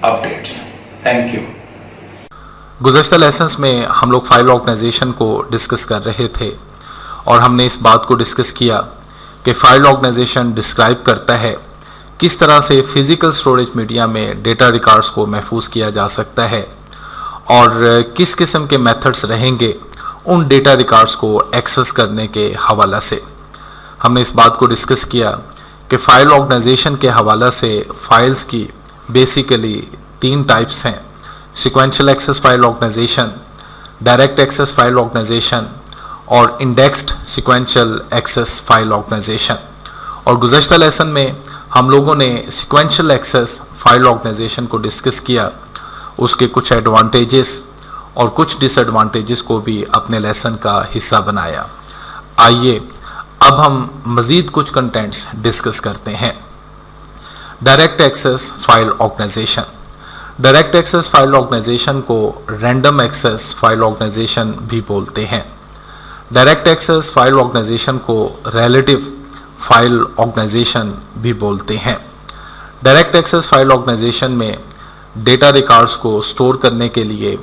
updates. Thank you. गुज़श्ता lessons में हम लोग फाइल ऑर्गेनाइजेशन को डिस्कस कर रहे थे और हमने इस बात को डिस्कस किया कि फाइल ऑर्गेनाइजेशन डिस्क्राइब करता है किस तरह से फिज़िकल स्टोरेज मीडिया में डेटा रिकॉर्ड्स को महफूज किया जा सकता है और किस किस्म के मेथड्स रहेंगे उन डेटा रिकॉर्ड्स को एक्सेस करने के हवाला से। हमने इस बात को डिस्कस किया कि फ़ाइल ऑर्गेनाइजेशन के हवाला से फ़ाइल्स की बेसिकली 3 टाइप्स हैं: sequential access file organisation, direct access file organisation और indexed sequential access file organisation. और गुज़श्ता लेसन में हम लोगों ने सीक्वेंशियल एक्सेस फाइल ऑर्गेनाइजेशन को डिस्कस किया, उसके कुछ एडवांटेजेस और कुछ डिसएडवांटेजेस को भी अपने लेसन का हिस्सा बनाया। आइए अब हम मज़ीद कुछ कंटेंट्स डिस्कस करते हैं। Direct access file organisation. Direct access file organisation को रैंडम एक्सेस फाइल ऑर्गेनाइजेशन भी बोलते हैं। डायरेक्ट एक्सेस फाइल ऑर्गेनाइजेशन को रिलेटिव फाइल ऑर्गेनाइजेशन भी बोलते हैं। डायरेक्ट एक्सेस फाइल ऑर्गेनाइजेशन में डेटा रिकॉर्ड्स को स्टोर करने के लिए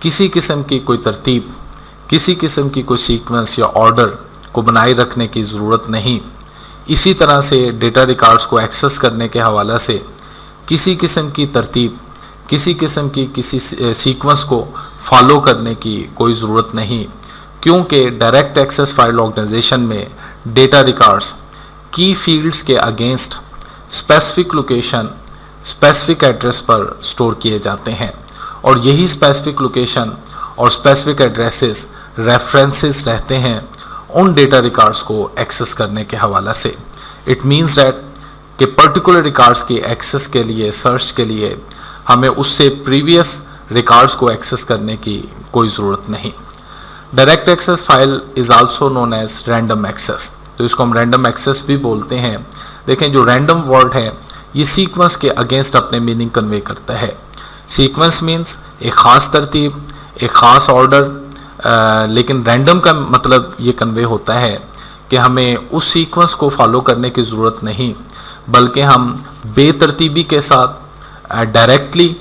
किसी किस्म की कोई तरतीब, किसी किस्म की कोई सीक्वेंस या ऑर्डर को बनाए रखने की ज़रूरत नहीं। इसी तरह से डेटा रिकॉर्ड्स को एक्सेस करने के हवाला से किसी किस्म की तरतीब, किसी किस्म की किसी सीक्वेंस को फॉलो करने की कोई ज़रूरत नहीं, क्योंकि डायरेक्ट एक्सेस फाइल ऑर्गेनाइजेशन में डेटा रिकॉर्ड्स की फील्ड्स के against specific location, specific address पर स्टोर किए जाते हैं और यही स्पेसिफिक लोकेशन और स्पेसिफिक एड्रेसेस रेफरेंसेस रहते हैं उन डेटा रिकॉर्ड्स को एक्सेस करने के हवाला से। इट मीन्स दैट कि पर्टिकुलर रिकॉर्ड्स की एक्सेस के लिए, सर्च के लिए हमें उससे प्रीवियस रिकॉर्ड्स को एक्सेस करने की कोई ज़रूरत नहीं। Direct access file is also known as random access, तो इसको हम रैंडम एक्सेस भी बोलते हैं। देखें, जो रैंडम वर्ड है ये सीक्वेंस के अगेंस्ट अपने मीनिंग कन्वे करता है। सीक्वेंस मीन्स एक ख़ास तरतीब, एक ख़ास ऑर्डर, लेकिन रैंडम का मतलब ये कन्वे होता है कि हमें उस सीक्वेंस को फॉलो करने की ज़रूरत नहीं, बल्कि हम बेतरतीबी के साथ डायरेक्टली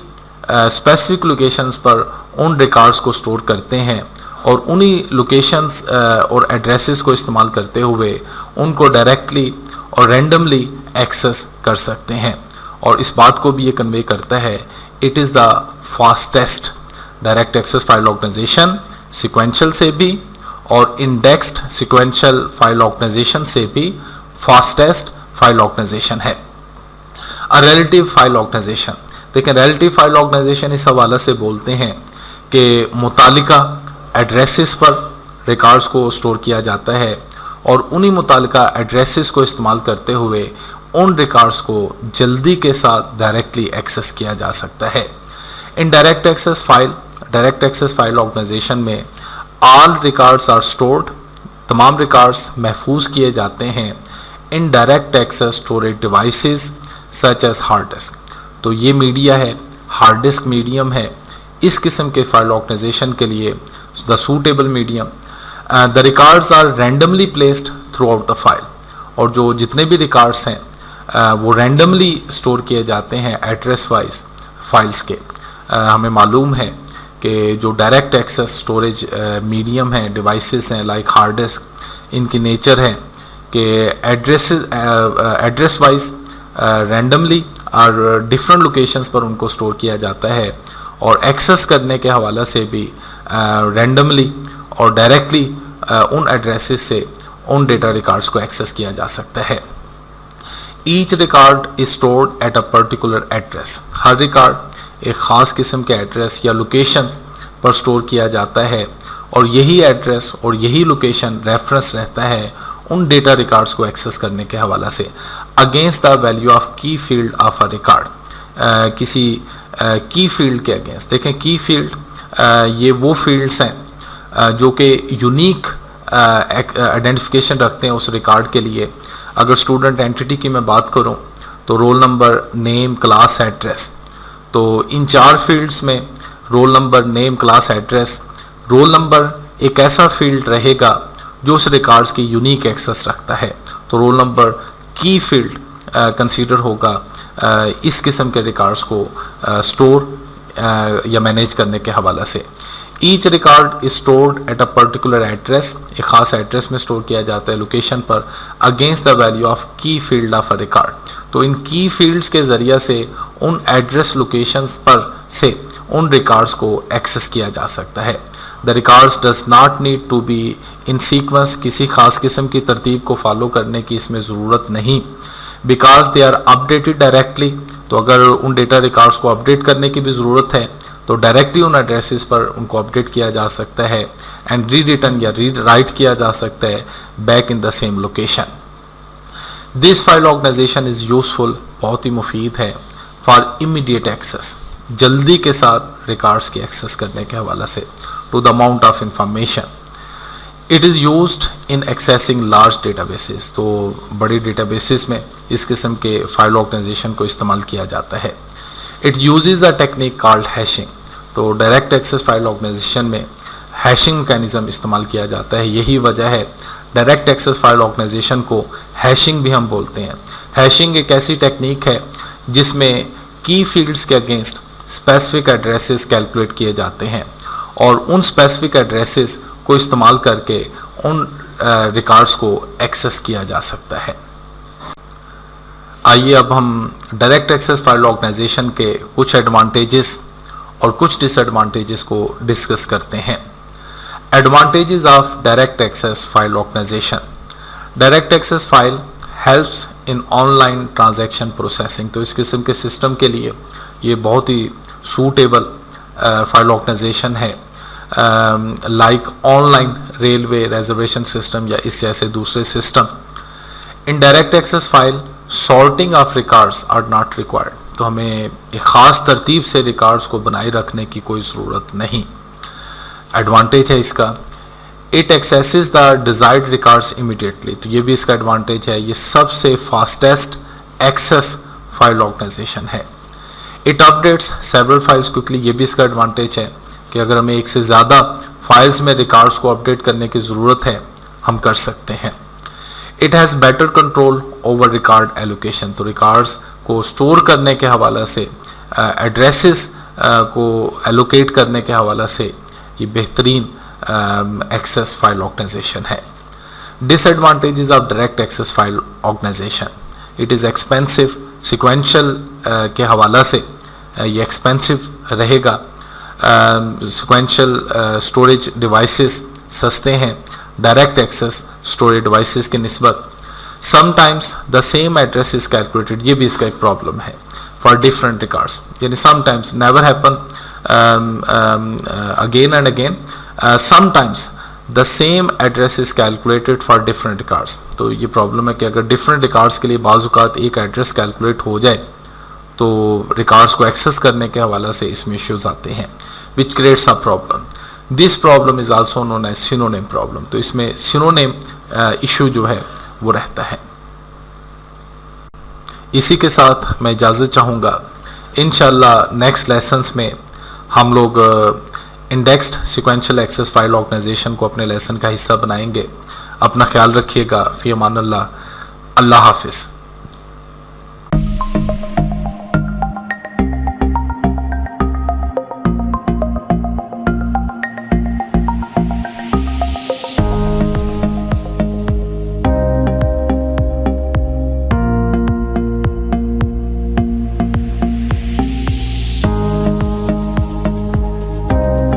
स्पेसिफिक लोकेशंस पर उन रिकॉर्ड्स को स्टोर करते हैं और उन्हीं लोकेशंस और एड्रेसेस को इस्तेमाल करते हुए उनको डायरेक्टली और रैंडमली एक्सेस कर सकते हैं। और इस बात को भी ये कन्वे करता है, it is the fastest direct access file organisation sequential से भी और इंडेक्स्ड सीक्वेंशियल फाइल ऑर्गेनाइजेशन से भी फास्टेस्ट फाइल ऑर्गेनाइजेशन है। Relative file organisation. देखें, रिलेटिव फाइल ऑर्गेनाइजेशन इस हवाले से बोलते हैं कि मुतालिका एड्रेसेस पर रिकॉर्ड्स को स्टोर किया जाता है और उन्हीं मुतालिका एड्रेसेस को इस्तेमाल करते हुए उन रिकॉर्ड्स को जल्दी के साथ डायरेक्टली एक्सेस किया जा सकता है। In direct access file organisation में ऑल रिकॉर्ड्स आर स्टोर्ड, तमाम रिकॉर्ड्स महफूज किए जाते हैं in direct access storage devices such as hard disk. तो ये मीडिया है, हार्ड डिस्क मीडियम है इस किस्म के फाइल ऑर्गेनाइजेशन के लिए the suitable medium. The records are randomly placed throughout the file, और जो जितने भी रिकॉर्ड्स हैं वो रैंडमली स्टोर किए जाते हैं एड्रेस वाइज फाइल्स के। हमें मालूम है कि जो डायरेक्ट एक्सेस स्टोरेज मीडियम है, डिवाइसेस हैं लाइक हार्ड डिस्क, इनकी नेचर है कि एड्रेस वाइज रैंडमली और डिफरेंट लोकेशंस पर उनको स्टोर किया जाता है और एक्सेस करने के हवाले से भी रैंडमली और डायरेक्टली उन एड्रेसेस से उन डेटा रिकॉर्ड्स को एक्सेस किया जा सकता है। Each record is stored at a particular address. Her record एक ख़ास किस्म के एड्रेस या लोकेशन पर स्टोर किया जाता है और यही एड्रेस और यही लोकेशन रेफरेंस रहता है उन डेटा रिकॉर्ड्स को एक्सेस करने के हवाला से अगेंस्ट द वैल्यू ऑफ की फील्ड ऑफ अ रिकॉर्ड। किसी की फील्ड के अगेंस्ट। देखें, की फील्ड ये वो फील्ड्स हैं जो कि यूनिक आइडेंटिफिकेशन रखते हैं उस रिकॉर्ड के लिए। अगर स्टूडेंट एंटिटी की मैं बात करूं तो roll number, name, class, address, तो इन 4 फील्ड्स में roll number, name, class, address, roll number एक ऐसा फील्ड रहेगा जो उस रिकॉर्ड्स की यूनिक एक्सेस रखता है, तो रोल नंबर की फील्ड कंसीडर होगा इस किस्म के रिकॉर्ड्स को स्टोर या मैनेज करने के हवाले से। Each record is stored at a particular address, एक ख़ास एड्रेस में स्टोर किया जाता है लोकेशन पर, अगेंस्ट द वैल्यू ऑफ की फील्ड ऑफ अ रिकॉर्ड। तो इन की फील्ड्स के ज़रिए से उन एड्रेस लोकेशंस पर से उन रिकॉर्ड्स को एक्सेस किया जा सकता है। The records does not need to be in sequence, किसी खास किस्म की तरतीब को फॉलो करने की इसमें ज़रूरत नहीं। Because they are updated directly, तो अगर उन डेटा रिकॉर्ड्स को अपडेट करने की भी ज़रूरत है तो डायरेक्टली उन एड्रेसेस पर उनको अपडेट किया जा सकता है एंड री रिटर्न या री राइट किया जा सकता है back in the same location. This file organisation is useful, बहुत ही मुफीद है फॉर इमीडिएट एक्सेस, जल्दी के साथ रिकॉर्ड्स की एक्सेस करने के हवाले से, to the amount of information. It is used in accessing large databases, तो बड़ी डेटाबेसेस में इस किस्म के फाइल ऑर्गेनाइजेशन को इस्तेमाल किया जाता है। It uses a technique called hashing, तो डायरेक्ट एक्सेस फाइल ऑर्गेनाइजेशन में हैशिंग मैकेनिज्म इस्तेमाल किया जाता है। यही वजह है डायरेक्ट एक्सेस फाइल ऑर्गेनाइजेशन को हैशिंग भी हम बोलते हैं। हैशिंग एक ऐसी टेक्निक है जिसमें की फील्ड्स के अगेंस्ट स्पेसिफिक एड्रेसेस कैलकुलेट किए जाते हैं और उन स्पेसिफिक एड्रेसेस को इस्तेमाल करके उन रिकॉर्ड्स को एक्सेस किया जा सकता है। आइए अब हम डायरेक्ट एक्सेस फाइल ऑर्गेनाइजेशन के कुछ एडवांटेजेस और कुछ डिसएडवांटेजेस को डिस्कस करते हैं। Advantages of direct access file organisation. Direct access file helps in online transaction processing, तो इस किस्म के सिस्टम के लिए ये बहुत ही सूटेबल फाइल ऑर्गेनाइजेशन है, like online railway reservation system या इस जैसे दूसरे system. In direct access file sorting of records are not required, तो हमें एक ख़ास तरतीब से रिकॉर्ड्स को बनाए रखने की कोई ज़रूरत नहीं। एडवांटेज है इसका, it axes the desired records immediately, तो ये भी इसका एडवांटेज है, ये सबसे फास्टेस्ट एक्सेस फाइल ऑर्गेनाइजेशन है। It updates several files quickly, ये भी इसका एडवांटेज है कि अगर हमें एक से ज़्यादा फाइल्स में रिकॉर्ड्स को अपडेट करने की ज़रूरत है हम कर सकते हैं। It has better control over record allocation, तो रिकॉर्ड्स को स्टोर करने के हवाले से, एड्रेसेस को एलोकेट करने के हवाले से ये बेहतरीन एक्सेस फाइल ऑर्गेनाइजेशन है। Disadvantages of direct access file organisation, it is expensive, sequential के हवाला से ये एक्सपेंसिव रहेगा। सिक्वेंशियल स्टोरेज डिवाइसेस सस्ते हैं डायरेक्ट एक्सेस स्टोरेज डिवाइसेस की निस्बत। Sometimes the same address is calculated, ये भी इसका एक प्रॉब्लम है फॉर डिफरेंट रिकॉर्ड्स, यानी sometimes, never happen again and again, sometimes the same address is calculated for different records. तो ये प्रॉब्लम है कि अगर डिफरेंट रिकॉर्ड्स के लिए बाज़-औक़ात एक एड्रेस कैलकुलेट हो जाए तो रिकॉर्ड्स को एक्सेस करने के हवाले से इसमें इश्यूज आते हैं, which creates a problem. This problem is also known as synonym problem, तो इसमें सिनोनिम इशू जो है वो रहता है। इसी के साथ मैं इजाज़त चाहूँगा, इंशाल्लाह नेक्स्ट लेसन्स में हम लोग indexed sequential access file organisation को अपने लेसन का हिस्सा बनाएंगे। अपना ख्याल रखिएगा। फ़ी अमान अल्लाह, अल्लाह हाफिज़।